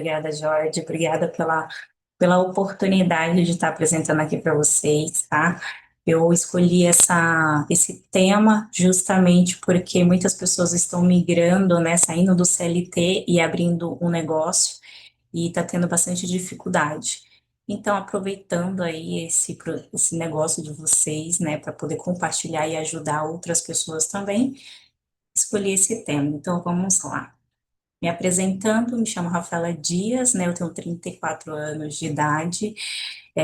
obrigada, Jorge. Obrigada pela oportunidade de estar apresentando aqui para vocês, tá? Eu escolhi esse tema justamente porque muitas pessoas estão migrando, né, saindo do CLT e abrindo um negócio e está tendo bastante dificuldade. Então, aproveitando aí esse negócio de vocês, né, para poder compartilhar e ajudar outras pessoas também, escolhi esse tema. Então, vamos lá. Me apresentando, me chamo Rafaela Dias, né? Eu tenho 34 anos de idade,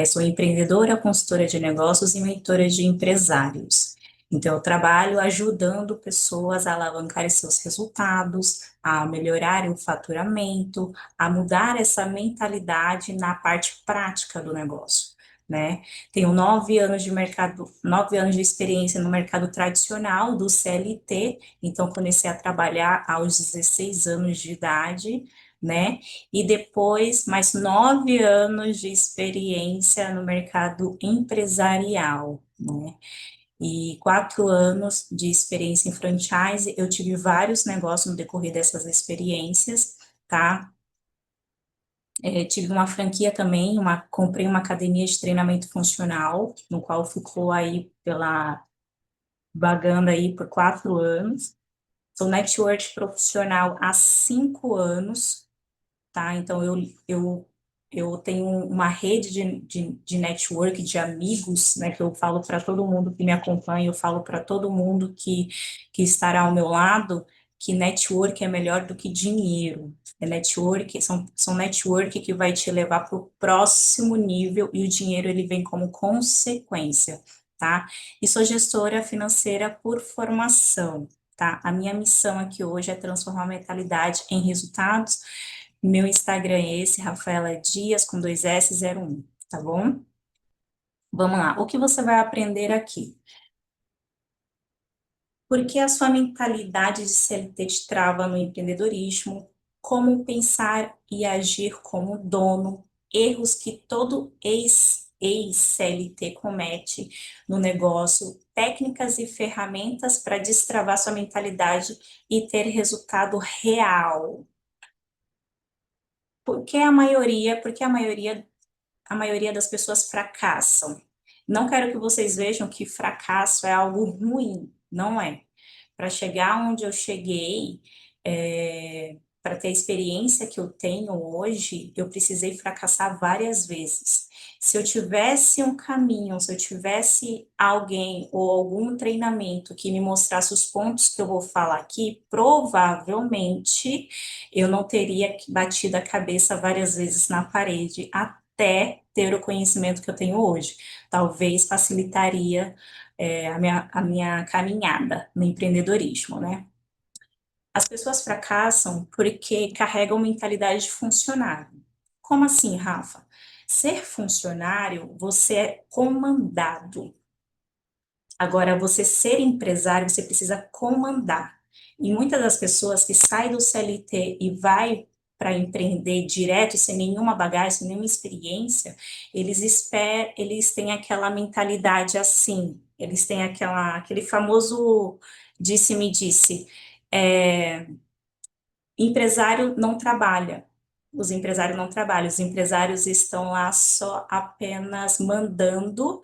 sou empreendedora, consultora de negócios e mentora de empresários. Então, eu trabalho ajudando pessoas a alavancarem seus resultados, a melhorarem o faturamento, a mudar essa mentalidade na parte prática do negócio, né? Tenho 9 anos de mercado, 9 anos de experiência no mercado tradicional do CLT, então comecei a trabalhar aos 16 anos de idade, né? E depois mais 9 anos de experiência no mercado empresarial, né? E 4 anos de experiência em franchise. Eu tive vários negócios no decorrer dessas experiências, tá? Tive uma franquia também, comprei uma academia de treinamento funcional, no qual ficou aí vagando aí por 4 anos. Sou network profissional há 5 anos, tá? Então, eu tenho uma rede de network, de amigos, né, que eu falo para todo mundo que me acompanha, eu falo para todo mundo que estará ao meu lado, que network é melhor do que dinheiro. São network que vai te levar para o próximo nível e o dinheiro ele vem como consequência, tá? E sou gestora financeira por formação, tá? A minha missão aqui hoje é transformar a mentalidade em resultados. Meu Instagram é esse, Rafaela Dias, com 2S01, tá bom? Vamos lá, o que você vai aprender aqui? Por que a sua mentalidade de CLT te trava no empreendedorismo? Como pensar e agir como dono? Erros que todo ex-CLT comete no negócio, técnicas e ferramentas para destravar sua mentalidade e ter resultado real. Porque a maioria das pessoas fracassam. Não quero que vocês vejam que fracasso é algo ruim, não é. Para chegar onde eu cheguei, para ter a experiência que eu tenho hoje, eu precisei fracassar várias vezes. Se eu tivesse um caminho, se eu tivesse alguém ou algum treinamento que me mostrasse os pontos que eu vou falar aqui, provavelmente eu não teria batido a cabeça várias vezes na parede até ter o conhecimento que eu tenho hoje. Talvez facilitaria a minha caminhada no empreendedorismo, né? As pessoas fracassam porque carregam mentalidade de funcionário. Como assim, Rafa? Ser funcionário, você é comandado. Agora, você ser empresário, você precisa comandar. E muitas das pessoas que saem do CLT e vai para empreender direto, sem nenhuma bagagem, sem nenhuma experiência, eles têm aquela mentalidade assim, eles têm aquele famoso disse-me-disse, é, empresário não trabalha. Os empresários não trabalham, os empresários estão lá só apenas mandando,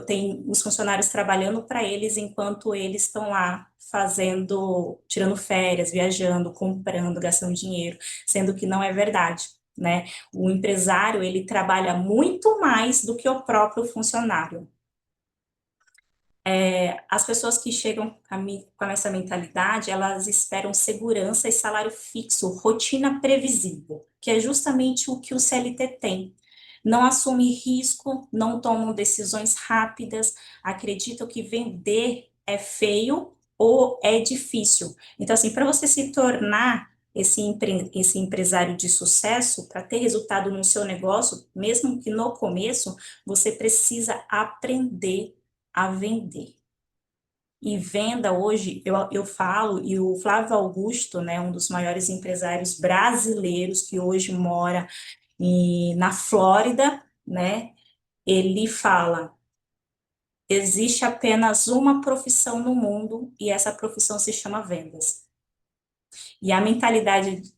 tem os funcionários trabalhando para eles enquanto eles estão lá fazendo, tirando férias, viajando, comprando, gastando dinheiro, sendo que não é verdade, né? O empresário, ele trabalha muito mais do que o próprio funcionário. As pessoas que chegam com essa mentalidade, elas esperam segurança e salário fixo, rotina previsível, que é justamente o que o CLT tem. Não assume risco, não tomam decisões rápidas, acreditam que vender é feio ou é difícil. Então, assim, para você se tornar esse empresário de sucesso, para ter resultado no seu negócio, mesmo que no começo, você precisa aprender a vender. E venda hoje, eu falo, e o Flávio Augusto, né, um dos maiores empresários brasileiros que hoje mora na Flórida, né, ele fala, existe apenas uma profissão no mundo e essa profissão se chama vendas. E a mentalidade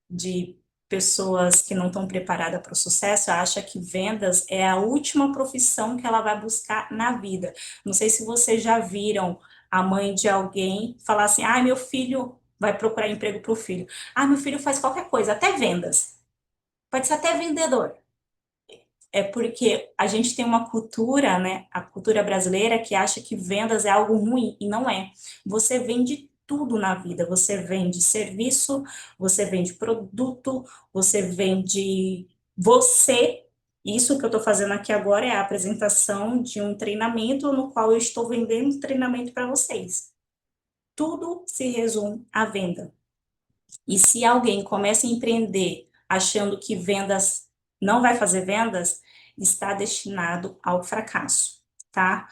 de pessoas que não estão preparadas para o sucesso acham que vendas é a última profissão que ela vai buscar na vida. Não sei se vocês já viram a mãe de alguém falar assim: ah, meu filho vai procurar emprego para o filho. Ah, meu filho faz qualquer coisa, até vendas. Pode ser até vendedor. É porque a gente tem uma cultura, né, a cultura brasileira que acha que vendas é algo ruim, e não é. Você vende tudo na vida, você vende serviço, você vende produto, você vende você. Isso que eu estou fazendo aqui agora é a apresentação de um treinamento no qual eu estou vendendo treinamento para vocês. Tudo se resume à venda. E se alguém começa a empreender achando que vendas não vai fazer vendas, está destinado ao fracasso, tá?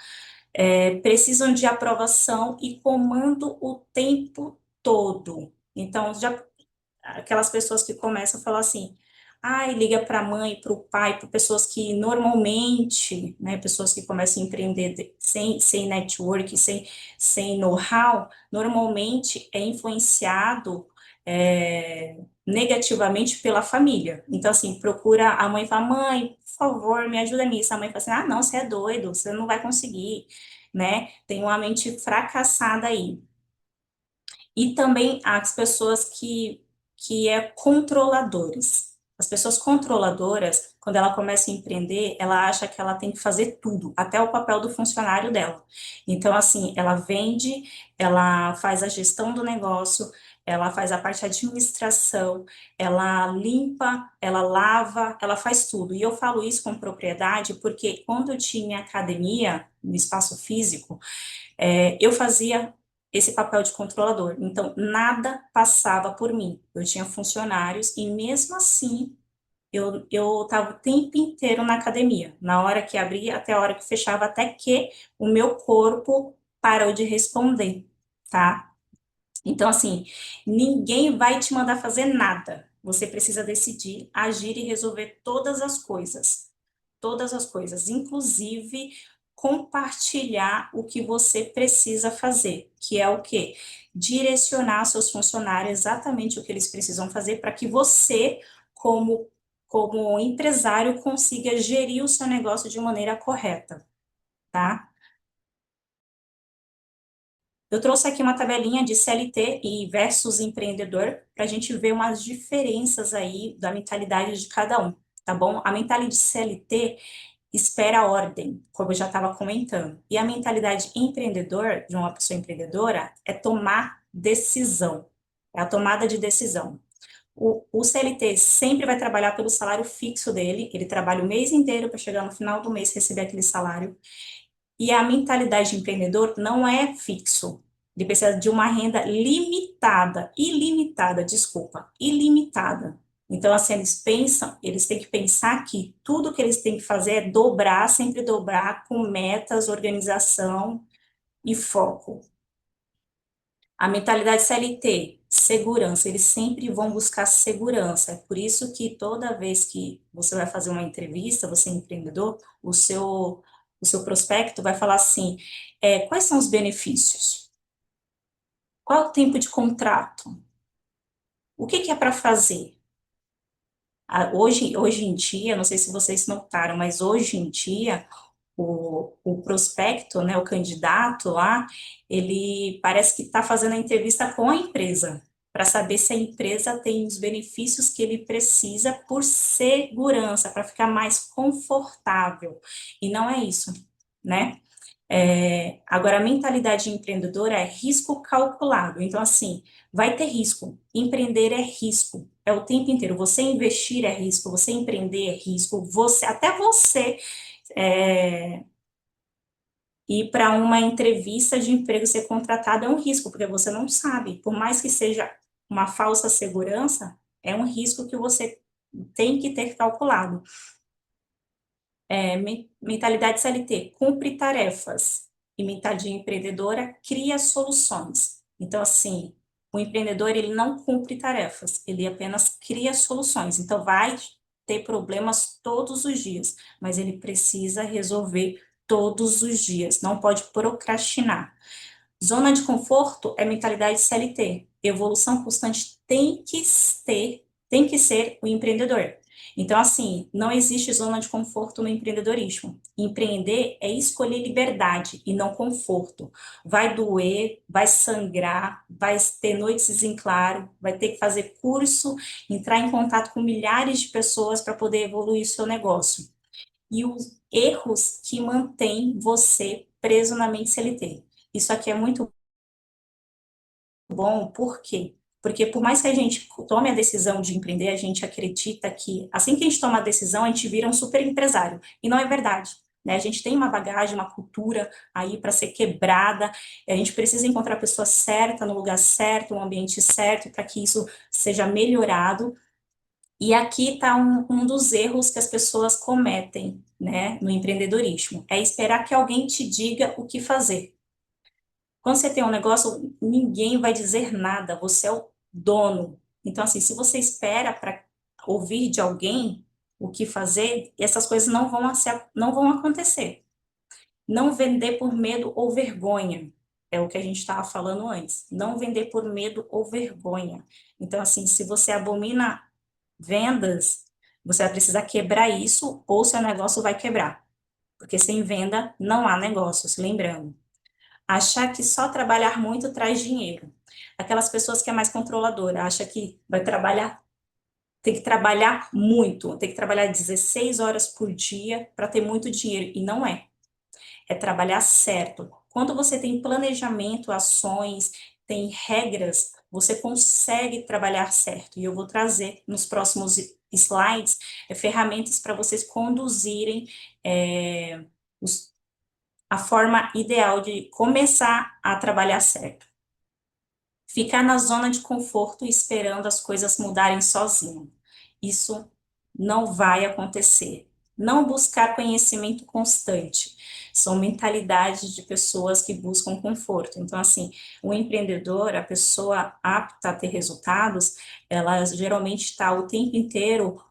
Precisam de aprovação e comando o tempo todo. Então, já aquelas pessoas que começam a falar assim, ai, liga para a mãe, para o pai, para pessoas que normalmente, né, pessoas que começam a empreender sem network, sem know-how, normalmente é influenciado negativamente pela família. Então, assim, procura a mãe e fala, mãe, por favor, me ajuda nisso. A mãe fala assim, ah, não, você é doido, você não vai conseguir, né? Tem uma mente fracassada aí. E também as pessoas que é controladores. As pessoas controladoras, quando ela começa a empreender, ela acha que ela tem que fazer tudo, até o papel do funcionário dela. Então, assim, ela vende, ela faz a gestão do negócio, ela faz a parte de administração, ela limpa, ela lava, ela faz tudo. E eu falo isso com propriedade porque quando eu tinha academia, no espaço físico, eu fazia esse papel de controlador. Então, nada passava por mim. Eu tinha funcionários e, mesmo assim, eu estava o tempo inteiro na academia, na hora que abria até a hora que fechava, até que o meu corpo parou de responder, tá? Então, assim, ninguém vai te mandar fazer nada. Você precisa decidir, agir e resolver todas as coisas. Todas as coisas, inclusive compartilhar o que você precisa fazer, que é o quê? Direcionar seus funcionários exatamente o que eles precisam fazer para que você, como empresário, consiga gerir o seu negócio de maneira correta, tá? Eu trouxe aqui uma tabelinha de CLT e versus empreendedor para a gente ver umas diferenças aí da mentalidade de cada um, tá bom? A mentalidade de CLT espera a ordem, como eu já estava comentando. E a mentalidade empreendedor, de uma pessoa empreendedora, é tomar decisão, é a tomada de decisão. O CLT sempre vai trabalhar pelo salário fixo dele, ele trabalha o mês inteiro para chegar no final do mês receber aquele salário. E a mentalidade de empreendedor não é fixo. Ele precisa de uma renda limitada, ilimitada, desculpa, ilimitada. Então, assim, eles têm que pensar que tudo que eles têm que fazer é dobrar, sempre dobrar, com metas, organização e foco. A mentalidade CLT, segurança, eles sempre vão buscar segurança. É por isso que toda vez que você vai fazer uma entrevista, você é empreendedor, o seu prospecto vai falar assim, quais são os benefícios? Qual é o tempo de contrato? O que que é para fazer? Hoje em dia, não sei se vocês notaram, mas hoje em dia, o prospecto, né, o candidato lá, ele parece que está fazendo a entrevista com a empresa, para saber se a empresa tem os benefícios que ele precisa por segurança, para ficar mais confortável. E não é isso, né? Agora, a mentalidade empreendedora é risco calculado. Então, assim, vai ter risco. Empreender é risco. É o tempo inteiro. Você investir é risco, você empreender é risco, até você é, ir para uma entrevista de emprego ser contratado é um risco, porque você não sabe. Por mais que seja uma falsa segurança, é um risco que você tem que ter calculado. Mentalidade CLT, cumpre tarefas. E mentalidade empreendedora, cria soluções. Então, assim, o empreendedor, ele não cumpre tarefas, ele apenas cria soluções. Então, vai ter problemas todos os dias, mas ele precisa resolver todos os dias, não pode procrastinar. Zona de conforto é mentalidade CLT. Evolução constante tem que ter tem que ser o empreendedor. Então, assim, não existe zona de conforto no empreendedorismo. Empreender é escolher liberdade e não conforto. Vai doer, vai sangrar, vai ter noites em claro, vai ter que fazer curso, entrar em contato com milhares de pessoas para poder evoluir o seu negócio. E os erros que mantêm você preso na mente CLT. Isso aqui é muito bom, por quê? Porque por mais que a gente tome a decisão de empreender, a gente acredita que assim que a gente toma a decisão, a gente vira um super empresário. E não é verdade. Né? A gente tem uma bagagem, uma cultura aí para ser quebrada, a gente precisa encontrar a pessoa certa, no lugar certo, no ambiente certo, para que isso seja melhorado. E aqui está um dos erros que as pessoas cometem, né, no empreendedorismo, é esperar que alguém te diga o que fazer. Quando você tem um negócio, ninguém vai dizer nada, você é o dono. Então, assim, se você espera para ouvir de alguém o que fazer, essas coisas não vão acontecer. Não vender por medo ou vergonha, é o que a gente estava falando antes. Não vender por medo ou vergonha. Então, assim, se você abomina vendas, você vai precisar quebrar isso ou seu negócio vai quebrar. Porque sem venda não há negócio, se lembrando. Achar que só trabalhar muito traz dinheiro. Aquelas pessoas que é mais controladora, acha que vai trabalhar, tem que trabalhar muito, tem que trabalhar 16 horas por dia para ter muito dinheiro. E não é. É trabalhar certo. Quando você tem planejamento, ações, tem regras, você consegue trabalhar certo. E eu vou trazer nos próximos slides ferramentas para vocês conduzirem é, os, a forma ideal de começar a trabalhar certo. Ficar na zona de conforto esperando as coisas mudarem sozinho. Isso não vai acontecer. Não buscar conhecimento constante. São mentalidades de pessoas que buscam conforto. Então, assim, o empreendedor, a pessoa apta a ter resultados, ela geralmente está o tempo inteiro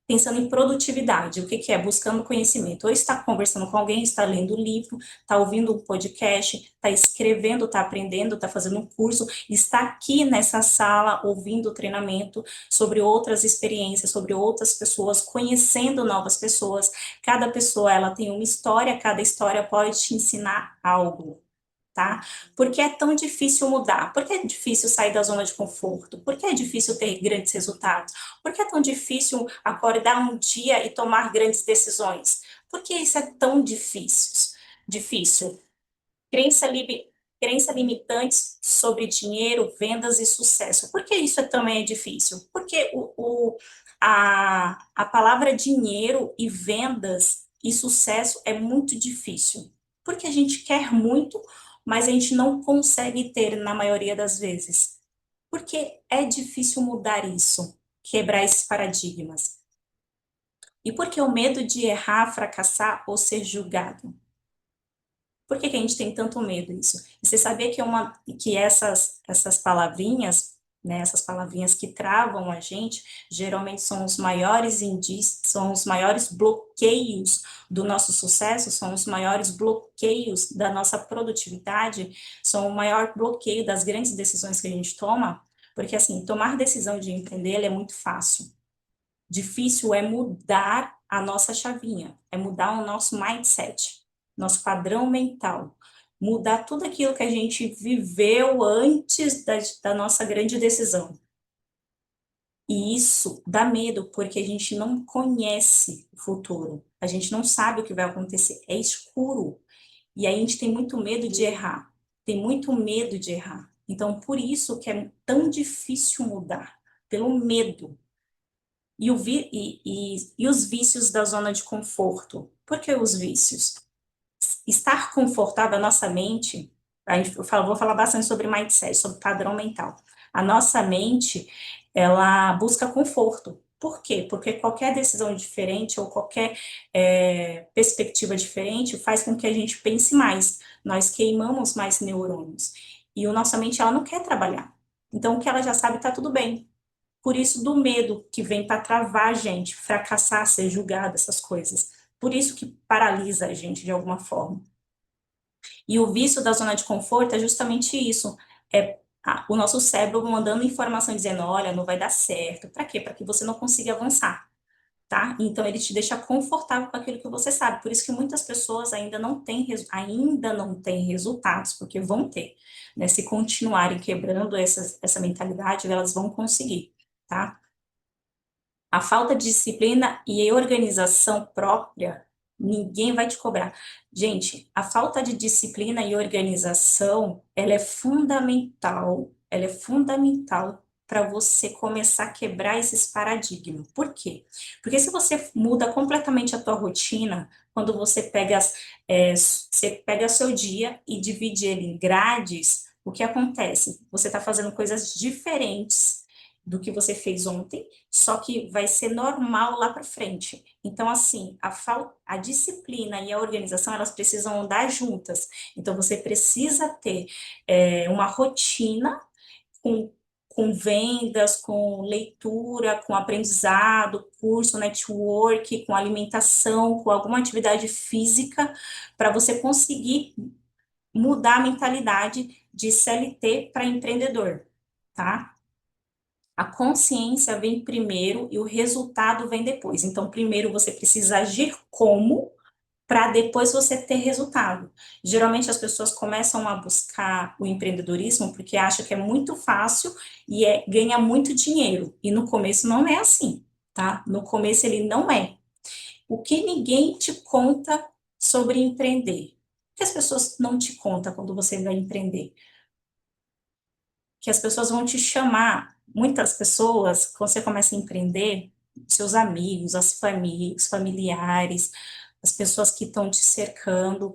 pensando em produtividade. O que, que é? Buscando conhecimento. Ou está conversando com alguém, está lendo um livro, está ouvindo um podcast, está escrevendo, está aprendendo, está fazendo um curso, está aqui nessa sala ouvindo o treinamento sobre outras experiências, sobre outras pessoas, conhecendo novas pessoas. Cada pessoa ela tem uma história, cada história pode te ensinar algo. Tá? Por que é tão difícil mudar? Por que é difícil sair da zona de conforto? Por que é difícil ter grandes resultados? Por que é tão difícil acordar um dia e tomar grandes decisões? Por que isso é tão difícil? Difícil. Crença, crença limitantes sobre dinheiro, vendas e sucesso. Por que isso também é difícil? Porque a palavra dinheiro e vendas e sucesso é muito difícil. Porque a gente quer muito, mas a gente não consegue ter na maioria das vezes. Porque é difícil mudar isso, quebrar esses paradigmas. E porque o medo de errar, fracassar ou ser julgado. Por que que a gente tem tanto medo disso? E você sabia que essas palavrinhas, né, essas palavrinhas que travam a gente, geralmente são os maiores indícios, são os maiores bloqueios do nosso sucesso, são os maiores bloqueios da nossa produtividade, são o maior bloqueio das grandes decisões que a gente toma, porque assim, tomar decisão de empreender é muito fácil. Difícil é mudar a nossa chavinha, é mudar o nosso mindset, nosso padrão mental, mudar tudo aquilo que a gente viveu antes da nossa grande decisão. E isso dá medo, porque a gente não conhece o futuro, a gente não sabe o que vai acontecer, é escuro. E aí a gente tem muito medo de errar, tem muito medo de errar. Então, por isso que é tão difícil mudar, pelo medo. E os vícios da zona de conforto. Por que os vícios? Estar confortável, a nossa mente, vou falar bastante sobre mindset, sobre padrão mental. A nossa mente, ela busca conforto. Por quê? Porque qualquer decisão diferente ou qualquer perspectiva diferente faz com que a gente pense mais. Nós queimamos mais neurônios. E a nossa mente, ela não quer trabalhar. Então, o que ela já sabe está tudo bem. Por isso do medo que vem para travar a gente, fracassar, ser julgado, essas coisas. Por isso que paralisa a gente de alguma forma. E o vício da zona de conforto é justamente isso, é o nosso cérebro mandando informação dizendo, olha, não vai dar certo. Para quê? Para que você não consiga avançar, tá? Então ele te deixa confortável com aquilo que você sabe. Por isso que muitas pessoas ainda não têm resultados, porque vão ter, né? Se continuarem quebrando essa mentalidade, elas vão conseguir, tá? A falta de disciplina e organização própria, ninguém vai te cobrar. Gente, a falta de disciplina e organização, ela é fundamental para você começar a quebrar esses paradigmas. Por quê? Porque se você muda completamente a tua rotina, quando você pega seu dia e divide ele em grades, o que acontece? Você está fazendo coisas diferentes do que você fez ontem, só que vai ser normal lá para frente. Então, assim, a disciplina e a organização, elas precisam andar juntas. Então, você precisa ter uma rotina com, com vendas, com leitura, com aprendizado, curso, network, com alimentação, com alguma atividade física, para você conseguir mudar a mentalidade de CLT para empreendedor, tá? A consciência vem primeiro e o resultado vem depois. Então, primeiro você precisa agir como para depois você ter resultado. Geralmente as pessoas começam a buscar o empreendedorismo porque acham que é muito fácil e ganha muito dinheiro. E no começo não é assim, tá? No começo ele não é. O que ninguém te conta sobre empreender? O que as pessoas não te contam quando você vai empreender? Que as pessoas vão te chamar. Muitas pessoas, quando você começa a empreender, seus amigos, os familiares, as pessoas que estão te cercando,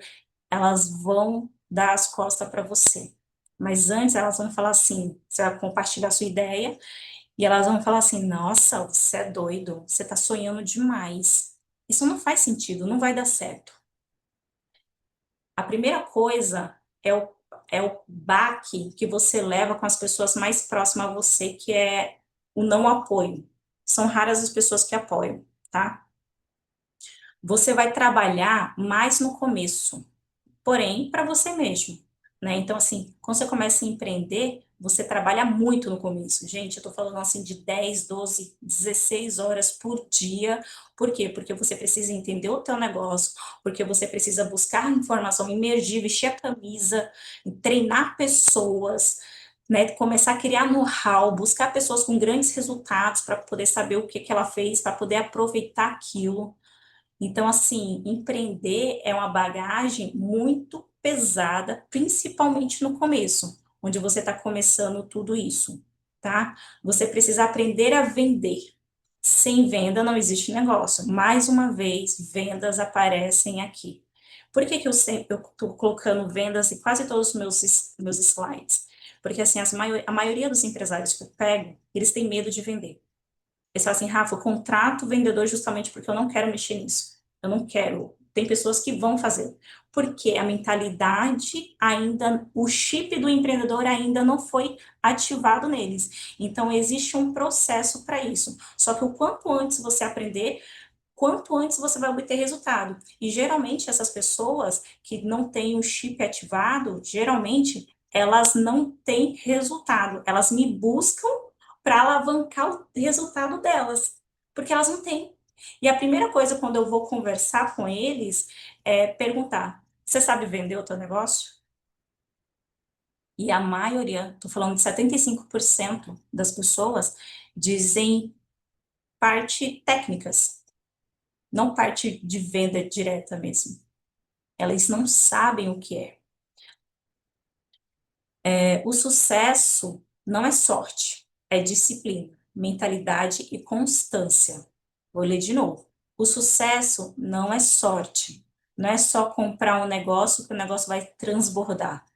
elas vão dar as costas para você. Mas antes elas vão falar assim, você vai compartilhar a sua ideia, e elas vão falar assim, nossa, você é doido, você está sonhando demais. Isso não faz sentido, não vai dar certo. A primeira coisa é o baque que você leva com as pessoas mais próximas a você, que é o não apoio. São raras as pessoas que apoiam, tá? Você vai trabalhar mais no começo, porém para você mesmo, né? Então, assim, quando você começa a empreender, você trabalha muito no começo. Gente, eu tô falando assim de 10, 12, 16 horas por dia. Por quê? Porque você precisa entender o teu negócio, porque você precisa buscar informação, imergir, vestir a camisa, treinar pessoas, né? Começar a criar know-how, buscar pessoas com grandes resultados para poder saber o que que ela fez, para poder aproveitar aquilo. Então, assim, empreender é uma bagagem muito pesada, principalmente no começo, onde você está começando tudo isso, tá? Você precisa aprender a vender. Sem venda não existe negócio. Mais uma vez, vendas aparecem aqui. Por que que eu estou colocando vendas em quase todos os meus slides? Porque, assim, a maioria dos empresários que eu pego, eles têm medo de vender. Eles falam assim, Rafa, eu contrato o vendedor justamente porque eu não quero mexer nisso. Eu não quero. Tem pessoas que vão fazer. Porque a mentalidade ainda, o chip do empreendedor ainda não foi ativado neles. Então, existe um processo para isso. Só que o quanto antes você aprender, quanto antes você vai obter resultado. E geralmente essas pessoas que não têm o chip ativado, geralmente elas não têm resultado. Elas me buscam para alavancar o resultado delas, porque elas não têm. E a primeira coisa quando eu vou conversar com eles é perguntar: você sabe vender o teu negócio? E a maioria, estou falando de 75% das pessoas, dizem parte técnicas, não parte de venda direta mesmo. Elas não sabem o que é. O sucesso não é sorte, é disciplina, mentalidade e constância. Vou ler de novo. O sucesso não é sorte, não é só comprar um negócio que o negócio vai transbordar.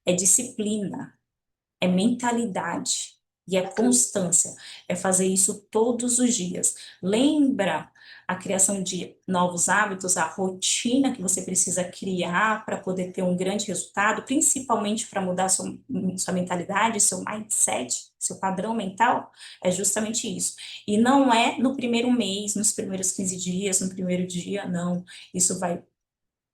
É disciplina, é mentalidade e é constância. É fazer isso todos os dias. Lembra a criação de novos hábitos, a rotina que você precisa criar para poder ter um grande resultado, principalmente para mudar sua mentalidade, seu mindset, seu padrão mental, é justamente isso. E não é no primeiro mês, nos primeiros 15 dias, no primeiro dia, não. Isso vai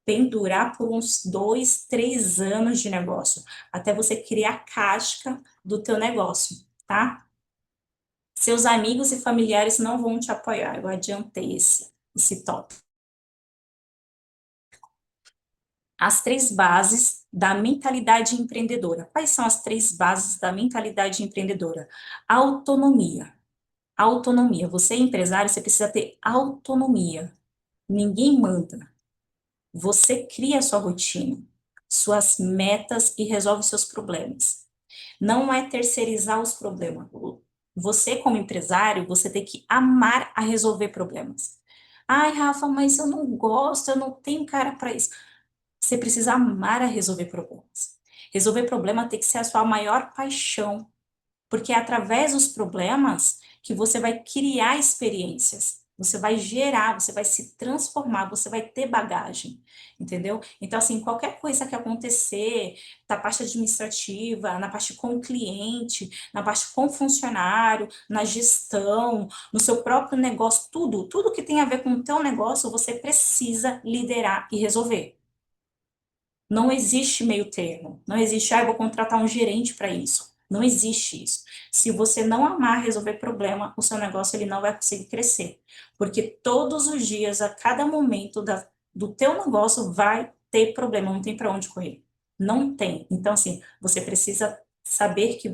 pendurar por uns 2, 3 anos de negócio, até você criar casca do teu negócio, tá? Seus amigos e familiares não vão te apoiar. Eu adiantei esse tópico. As três bases da mentalidade empreendedora. Quais são as três bases da mentalidade empreendedora? Autonomia. Autonomia. Você é empresário, você precisa ter autonomia. Ninguém manda. Você cria a sua rotina, suas metas e resolve seus problemas. Não é terceirizar os problemas. Você, como empresário, você tem que amar a resolver problemas. Ai, Rafa, mas eu não gosto, eu não tenho cara para isso. Você precisa amar a resolver problemas. Resolver problema tem que ser a sua maior paixão, porque é através dos problemas que você vai criar experiências, você vai gerar, você vai se transformar, você vai ter bagagem, entendeu? Então, assim, qualquer coisa que acontecer, na parte administrativa, na parte com o cliente, na parte com o funcionário, na gestão, no seu próprio negócio, tudo que tem a ver com o teu negócio, você precisa liderar e resolver. Não existe meio termo. Não existe, eu vou contratar um gerente para isso. Não existe isso. Se você não amar resolver problema, o seu negócio ele não vai conseguir crescer. Porque todos os dias, a cada momento do teu negócio vai ter problema, não tem para onde correr. Não tem. Então, assim, você precisa saber que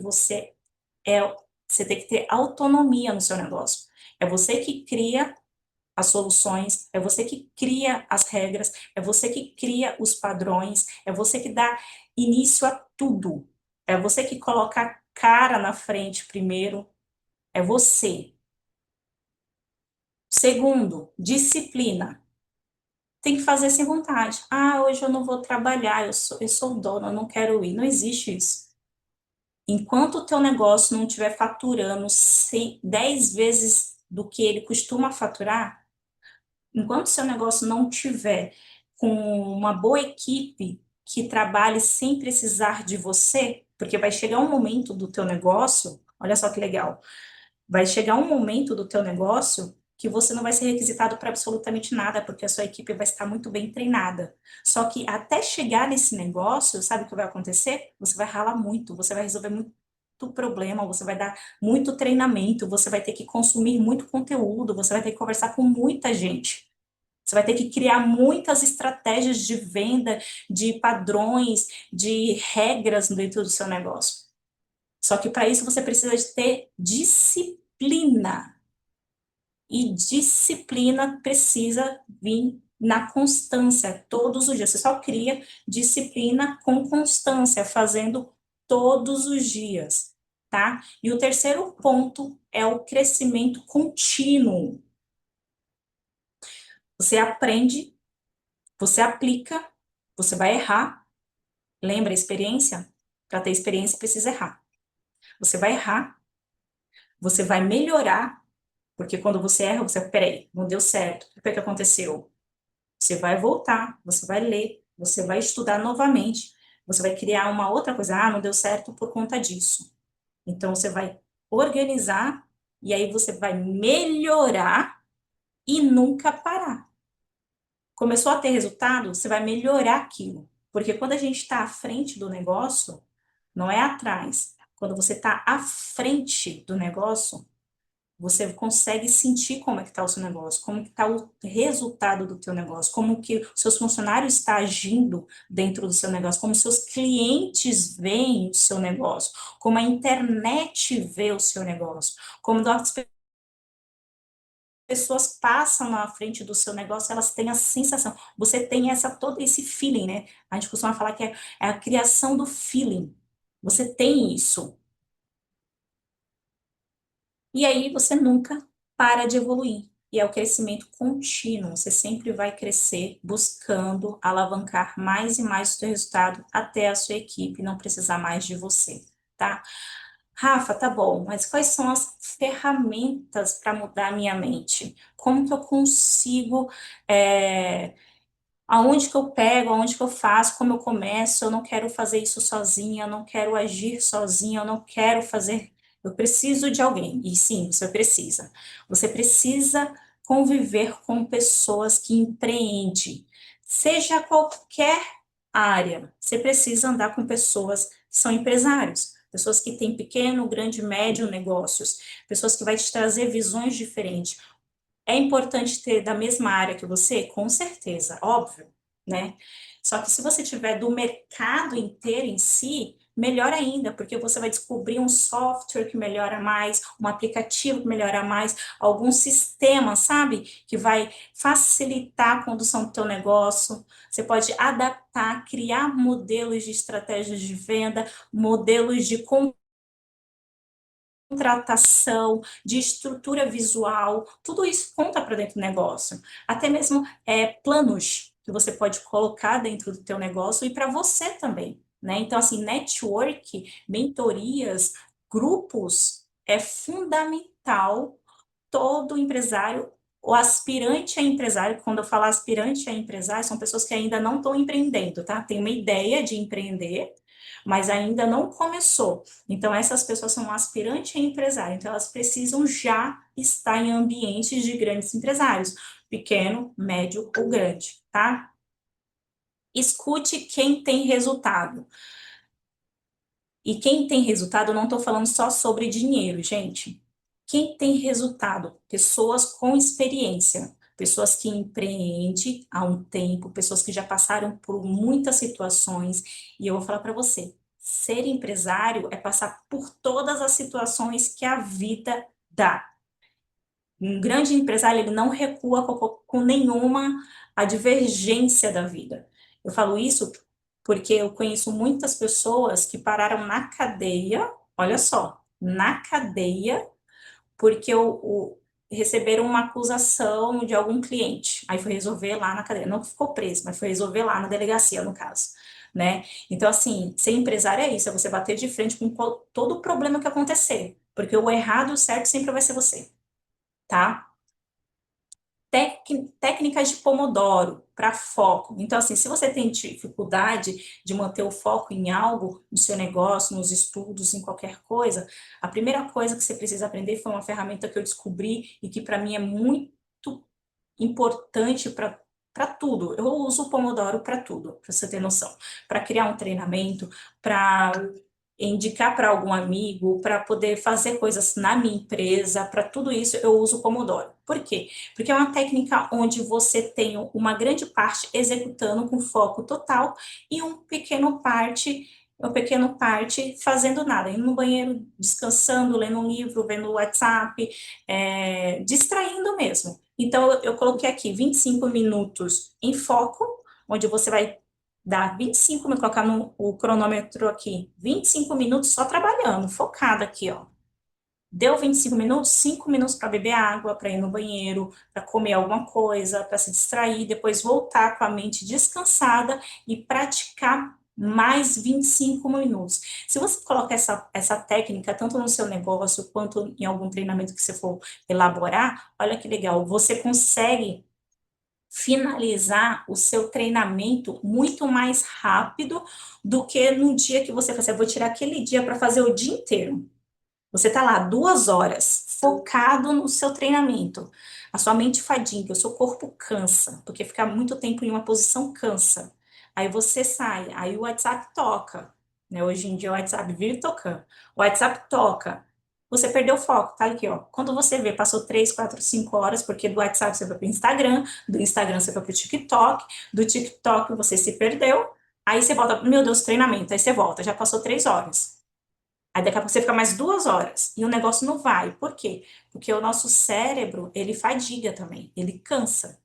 é, você tem que ter autonomia no seu negócio. É você que cria as soluções, é você que cria as regras, é você que cria os padrões, é você que dá início a tudo. É você que coloca a cara na frente primeiro, é você. Segundo, disciplina. Tem que fazer sem vontade. Ah, hoje eu não vou trabalhar, eu sou dona, eu não quero ir. Não existe isso. Enquanto o teu negócio não estiver faturando 10 vezes do que ele costuma faturar, enquanto seu negócio não tiver com uma boa equipe que trabalhe sem precisar de você, porque vai chegar um momento do teu negócio, olha só que legal, vai chegar um momento do teu negócio que você não vai ser requisitado para absolutamente nada, porque a sua equipe vai estar muito bem treinada. Só que até chegar nesse negócio, sabe o que vai acontecer? Você vai ralar muito, você vai resolver muito problema, você vai dar muito treinamento, você vai ter que consumir muito conteúdo, você vai ter que conversar com muita gente. Você vai ter que criar muitas estratégias de venda, de padrões, de regras dentro do seu negócio. Só que para isso você precisa de ter disciplina. E disciplina precisa vir na constância, todos os dias. Você só cria disciplina com constância, fazendo todos os dias, tá? E o terceiro ponto é o crescimento contínuo. Você aprende, você aplica, você vai errar. Lembra a experiência? Para ter experiência, precisa errar. Você vai errar, você vai melhorar, porque quando você erra, você, peraí, não deu certo, o que foi que aconteceu? Você vai voltar, você vai ler, você vai estudar novamente, você vai criar uma outra coisa, ah, não deu certo por conta disso. Então, você vai organizar, e aí você vai melhorar e nunca parar. Começou a ter resultado, você vai melhorar aquilo. Porque quando a gente está à frente do negócio, não é atrás. Quando você está à frente do negócio, você consegue sentir como é que está o seu negócio, como que está o resultado do teu negócio, como que os seus funcionários estão agindo dentro do seu negócio, como os seus clientes veem o seu negócio, como a internet vê o seu negócio, como as pessoas passam na frente do seu negócio, elas têm a sensação, você tem todo esse feeling, né? A gente costuma falar que é a criação do feeling. Você tem isso. E aí você nunca para de evoluir. E é o crescimento contínuo. Você sempre vai crescer buscando alavancar mais e mais o seu resultado até a sua equipe não precisar mais de você, tá? Rafa, tá bom, mas quais são as ferramentas para mudar a minha mente? Como que eu consigo, aonde que eu pego, aonde que eu faço, como eu começo? Eu não quero fazer isso sozinha, eu não quero agir sozinha, eu não quero fazer. Eu preciso de alguém. E sim, você precisa. Você precisa conviver com pessoas que empreendem, seja qualquer área. Você precisa andar com pessoas que são empresários. pessoas que têm pequeno, grande, médio negócios, pessoas que vai te trazer visões diferentes. É importante ter da mesma área que você? Com certeza, óbvio, né? Só que se você tiver do mercado inteiro em si, melhor ainda, porque você vai descobrir um software que melhora mais, um aplicativo que melhora mais, algum sistema, sabe? Que vai facilitar a condução do teu negócio. Você pode adaptar, criar modelos de estratégias de venda, modelos de contratação, de estrutura visual, tudo isso conta para dentro do negócio. Até mesmo planos que você pode colocar dentro do teu negócio e para você também, né? Então, assim, network, mentorias, grupos é fundamental todo empresário, o aspirante a empresário, quando eu falo aspirante a empresário, são pessoas que ainda não estão empreendendo, tá? Tem uma ideia de empreender, mas ainda não começou. Então, essas pessoas são aspirantes a empresário, então elas precisam já estar em ambientes de grandes empresários, pequeno, médio ou grande, tá? Escute quem tem resultado. E quem tem resultado, eu não estou falando só sobre dinheiro, gente. Quem tem resultado? Pessoas com experiência, pessoas que empreendem há um tempo, pessoas que já passaram por muitas situações. E eu vou falar para você: ser empresário é passar por todas as situações que a vida dá. Um grande empresário, ele não recua com nenhuma advergência da vida. Eu falo isso porque eu conheço muitas pessoas que pararam na cadeia, olha só, na cadeia, porque receberam uma acusação de algum cliente. Aí foi resolver lá na cadeia. Não ficou preso, mas foi resolver lá na delegacia, no caso. Né? Então, assim, ser empresário é isso, é você bater de frente com todo o problema que acontecer. Porque o errado e o certo sempre vai ser você, tá? Técnicas de Pomodoro para foco. Então, assim, se você tem dificuldade de manter o foco em algo, no seu negócio, nos estudos, em qualquer coisa, a primeira coisa que você precisa aprender foi uma ferramenta que eu descobri e que para mim é muito importante para tudo. Eu uso o Pomodoro para tudo, para você ter noção. Para criar um treinamento, para indicar para algum amigo, para poder fazer coisas na minha empresa, para tudo isso eu uso o Pomodoro. Por quê? Porque é uma técnica onde você tem uma grande parte executando com foco total e uma pequena parte fazendo nada, indo no banheiro, descansando, lendo um livro, vendo o WhatsApp, distraindo mesmo. Então, eu coloquei aqui 25 minutos em foco, onde você vai dar 25 minutos, colocar o cronômetro aqui, 25 minutos só trabalhando, focada aqui, ó. Deu 25 minutos, 5 minutos para beber água, para ir no banheiro, para comer alguma coisa, para se distrair, depois voltar com a mente descansada e praticar mais 25 minutos. Se você colocar essa técnica tanto no seu negócio quanto em algum treinamento que você for elaborar, olha que legal, você consegue finalizar o seu treinamento muito mais rápido do que no dia que você fala, eu vou tirar aquele dia para fazer o dia inteiro. Você está lá 2 horas focado no seu treinamento. A sua mente fadiga, o seu corpo cansa, porque ficar muito tempo em uma posição cansa. Aí você sai, aí o WhatsApp toca, né? Hoje em dia o WhatsApp vive tocando. O WhatsApp toca. Você perdeu o foco, tá aqui, ó. Quando você vê, passou 3, 4, 5 horas, porque do WhatsApp você foi para o Instagram, do Instagram você foi para o TikTok, do TikTok você se perdeu, aí você volta, meu Deus, treinamento, aí você volta, já passou 3 horas. Aí daqui a pouco você fica mais 2 horas e o negócio não vai. Por quê? Porque o nosso cérebro, ele fadiga também, ele cansa.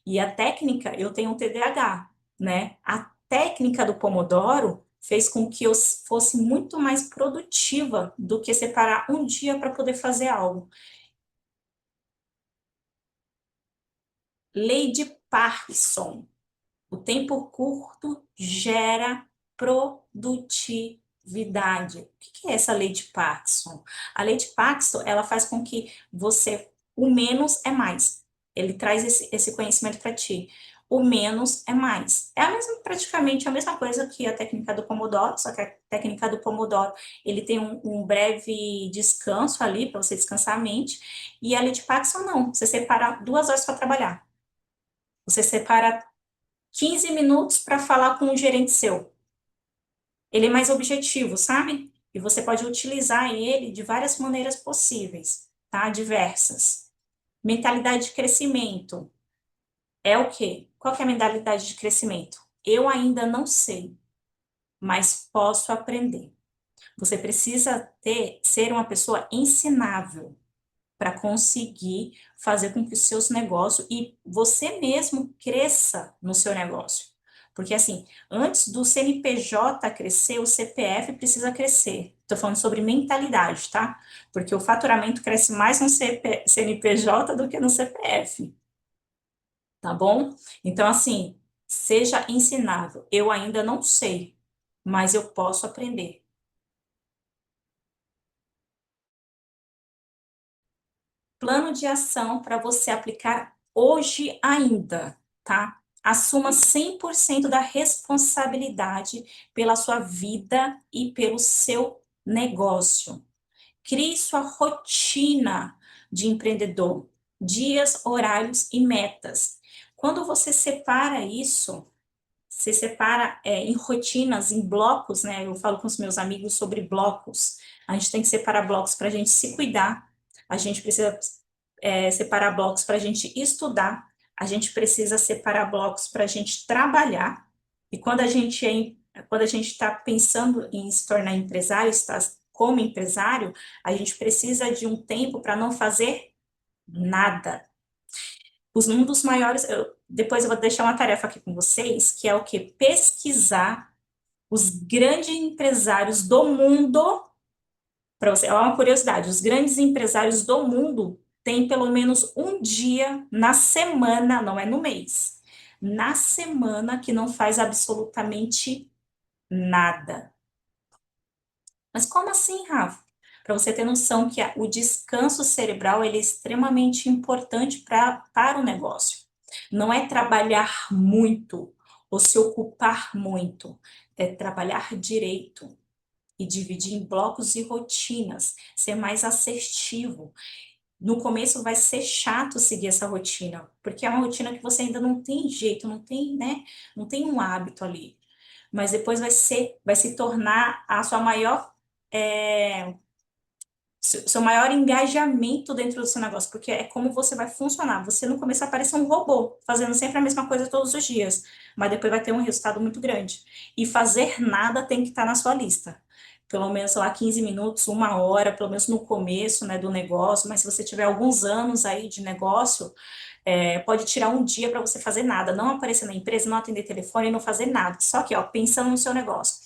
E a técnica, eu tenho um TDAH, né? A técnica do Pomodoro fez com que eu fosse muito mais produtiva do que separar um dia para poder fazer algo. Lei de Parkinson. O tempo curto gera produtividade. O que é essa lei de Parkinson? A lei de Parkinson, ela faz com que o menos é mais. Ele traz esse conhecimento para ti. O menos é mais. É praticamente a mesma coisa que a técnica do Pomodoro, só que a técnica do Pomodoro, ele tem um breve descanso ali, para você descansar a mente, e a lei de Parkinson não. Você separa 2 horas para trabalhar. Você separa 15 minutos para falar com um gerente seu. Ele é mais objetivo, sabe? E você pode utilizar ele de várias maneiras possíveis, tá? Diversas. Mentalidade de crescimento é o quê? Qual que é a mentalidade de crescimento? Eu ainda não sei, mas posso aprender. Você precisa ser uma pessoa ensinável para conseguir fazer com que os seus negócios e você mesmo cresça no seu negócio. Porque assim, antes do CNPJ crescer, o CPF precisa crescer. Estou falando sobre mentalidade, tá? Porque o faturamento cresce mais no CNPJ do que no CPF, tá bom? Então, assim, seja ensinável. Eu ainda não sei, mas eu posso aprender. Plano de ação para você aplicar hoje ainda, tá? Assuma 100% da responsabilidade pela sua vida e pelo seu negócio. Crie sua rotina de empreendedor, dias, horários e metas. Quando você separa isso, você separa em rotinas, em blocos, né? Eu falo com os meus amigos sobre blocos. A gente tem que separar blocos para a gente se cuidar, a gente precisa separar blocos para a gente estudar, a gente precisa separar blocos para a gente trabalhar. E quando a gente está pensando em se tornar empresário, está como empresário, a gente precisa de um tempo para não fazer nada. Um dos maiores, depois eu vou deixar uma tarefa aqui com vocês, que é o que? Pesquisar os grandes empresários do mundo, para você, é uma curiosidade, os grandes empresários do mundo têm pelo menos um dia na semana, não é no mês, na semana que não faz absolutamente nada. Mas como assim, Rafa? Para você ter noção que o descanso cerebral ele é extremamente importante para o negócio. Não é trabalhar muito ou se ocupar muito, é trabalhar direito e dividir em blocos e rotinas, ser mais assertivo. No começo vai ser chato seguir essa rotina, porque é uma rotina que você ainda não tem jeito, não tem, né? Não tem um hábito ali. Mas depois vai se tornar a sua maior seu maior engajamento dentro do seu negócio, porque é como você vai funcionar. Você no começo aparece um robô, fazendo sempre a mesma coisa todos os dias, mas depois vai ter um resultado muito grande. E fazer nada tem que estar na sua lista. Pelo menos lá 15 minutos, uma hora, pelo menos no começo, né, do negócio, mas se você tiver alguns anos aí de negócio, pode tirar um dia para você fazer nada, não aparecer na empresa, não atender telefone, não fazer nada. Só que, ó, pensando no seu negócio.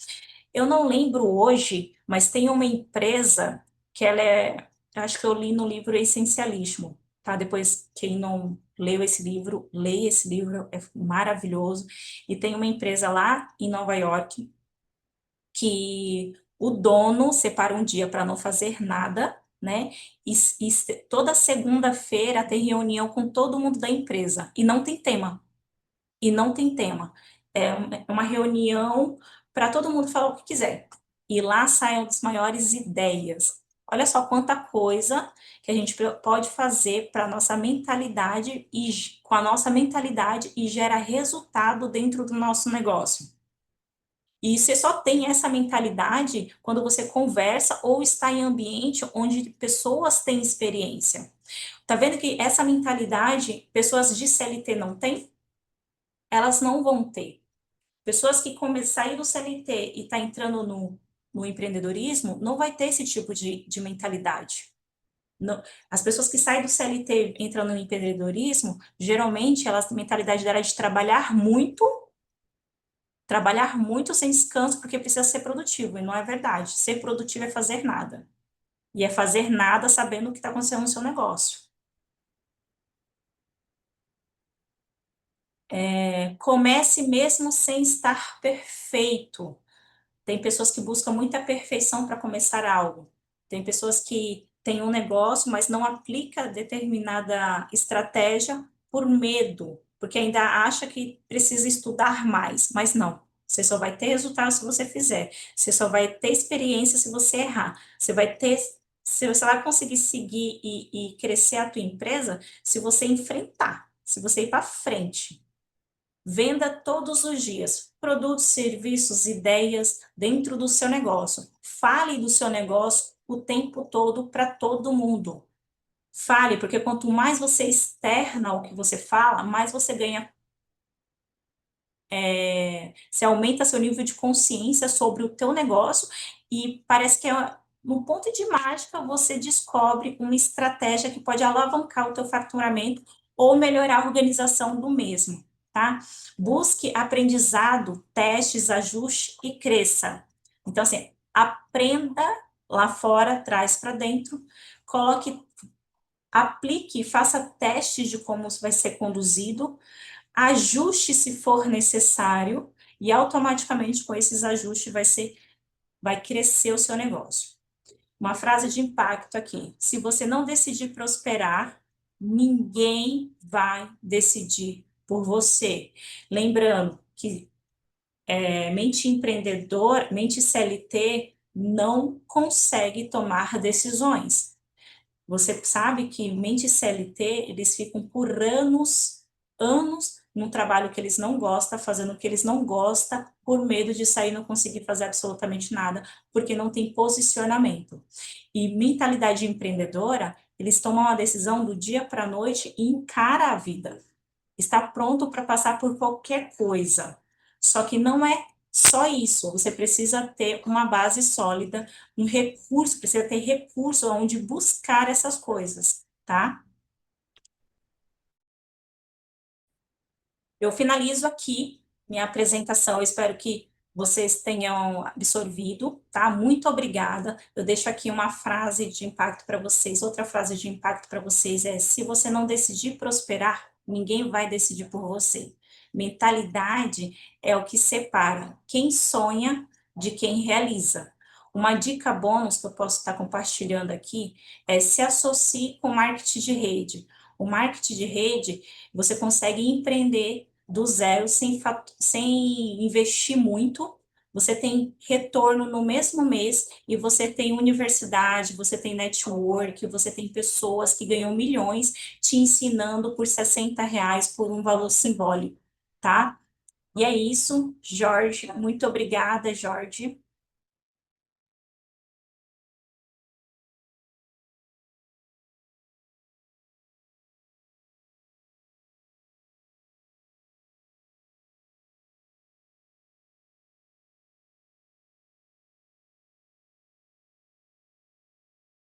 Eu não lembro hoje, mas tem uma empresa que ela é, eu acho que eu li no livro Essencialismo, tá? Depois, quem não leu esse livro, leia esse livro, é maravilhoso. E tem uma empresa lá em Nova York que o dono separa um dia para não fazer nada, né? Toda segunda-feira tem reunião com todo mundo da empresa e não tem tema. E não tem tema. É uma reunião para todo mundo falar o que quiser. E lá saem as maiores ideias. Olha só quanta coisa que a gente pode fazer para a nossa mentalidade e com a nossa mentalidade e gera resultado dentro do nosso negócio. E você só tem essa mentalidade quando você conversa ou está em ambiente onde pessoas têm experiência. Tá vendo que essa mentalidade pessoas de CLT não têm? Elas não vão ter. Pessoas que sair do CLT e tá entrando no empreendedorismo, não vai ter esse tipo de mentalidade. Não, as pessoas que saem do CLT entrando no empreendedorismo, geralmente elas, a mentalidade dela é de trabalhar muito sem descanso, porque precisa ser produtivo, e não é verdade. Ser produtivo é fazer nada. E é fazer nada sabendo o que está acontecendo no seu negócio. Comece mesmo sem estar perfeito. Tem pessoas que buscam muita perfeição para começar algo. Tem pessoas que têm um negócio, mas não aplica determinada estratégia por medo, porque ainda acha que precisa estudar mais, mas não. Você só vai ter resultado se você fizer. Você só vai ter experiência se você errar. Você vai conseguir seguir e crescer a tua empresa se você enfrentar, se você ir para frente. Venda todos os dias produtos, serviços, ideias dentro do seu negócio. Fale do seu negócio o tempo todo para todo mundo. Fale, porque quanto mais você externa o que você fala, mais você ganha, você aumenta seu nível de consciência sobre o teu negócio e parece que no ponto de mágica você descobre uma estratégia que pode alavancar o teu faturamento ou melhorar a organização do mesmo, tá? Busque aprendizado, testes, ajuste e cresça. Então, assim, aprenda lá fora, traz para dentro, coloque, aplique, faça testes de como vai ser conduzido, ajuste se for necessário e automaticamente com esses ajustes vai crescer o seu negócio. Uma frase de impacto aqui: se você não decidir prosperar, ninguém vai decidir por você. Lembrando que mente empreendedor, mente CLT não consegue tomar decisões. Você sabe que mente CLT, eles ficam por anos, anos num trabalho que eles não gostam, fazendo o que eles não gostam, por medo de sair e não conseguir fazer absolutamente nada, porque não tem posicionamento. E mentalidade empreendedora, eles tomam a decisão do dia para a noite e encara a vida. Está pronto para passar por qualquer coisa. Só que não é só isso, você precisa ter uma base sólida, um recurso, precisa ter recurso onde buscar essas coisas, tá? Eu finalizo aqui minha apresentação. Eu espero que vocês tenham absorvido, tá? Muito obrigada. Eu deixo aqui uma frase de impacto para vocês. Outra frase de impacto para vocês é: se você não decidir prosperar, ninguém vai decidir por você. Mentalidade é o que separa quem sonha de quem realiza. Uma dica bônus que eu posso estar compartilhando aqui é: se associe com marketing de rede. O marketing de rede, você consegue empreender do zero sem investir muito. Você tem retorno no mesmo mês e você tem universidade, você tem network, você tem pessoas que ganham milhões te ensinando por R$ 60 por um valor simbólico, tá? E é isso, Jorge. Muito obrigada, Jorge.